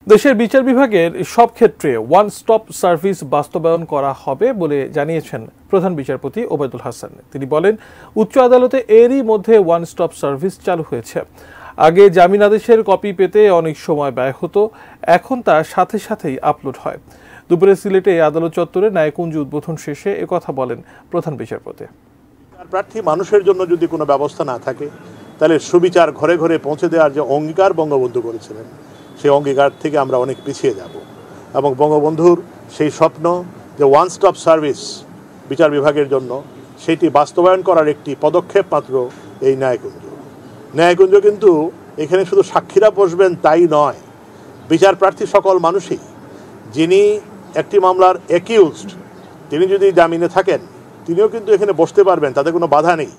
দেশের বিচার বিভাগের সব ক্ষেত্রে ওয়ান স্টপ সার্ভিস বাস্তবায়ন করা হবে বলে জানিয়েছেন প্রধান বিচারপতি ওবায়দুল হাসান। তিনি বলেন, উচ্চ আদালতে এরই মধ্যে ওয়ান স্টপ সার্ভিস চালু হয়েছে। আগে জামিন আদেশের কপি পেতে অনেক সময় ব্যয় হতো, এখন তা সাথে সাথেই আপলোড হয়। দুপুরে সিলেটে আদালত চত্বরে ন্যায়কুঞ্জ উদ্বোধন শেষে একথা বলেন প্রধান বিচারপতি। প্রার্থী মানুষের জন্য যদি কোনো ব্যবস্থা না থাকে, তাহলে সুবিচার ঘরে ঘরে পৌঁছে দেওয়ার যে অঙ্গীকার বঙ্গবন্ধু করেছিলেন, সেই অঙ্গীকার থেকে আমরা অনেক পিছিয়ে যাব। এবং বঙ্গবন্ধুর সেই স্বপ্ন যে ওয়ান স্টপ সার্ভিস বিচার বিভাগের জন্য, সেটি বাস্তবায়ন করার একটি পদক্ষেপ মাত্র এই ন্যায়কুঞ্জ। ন্যায়কুঞ্জ কিন্তু এখানে শুধু সাক্ষীরা বসবেন তাই নয়, বিচার প্রার্থী সকল মানুষই, যিনি একটি মামলার অ্যাকিউজড, তিনি যদি জামিনে থাকেন, তিনিও কিন্তু এখানে বসতে পারবেন, তাতে কোনো বাধা নেই।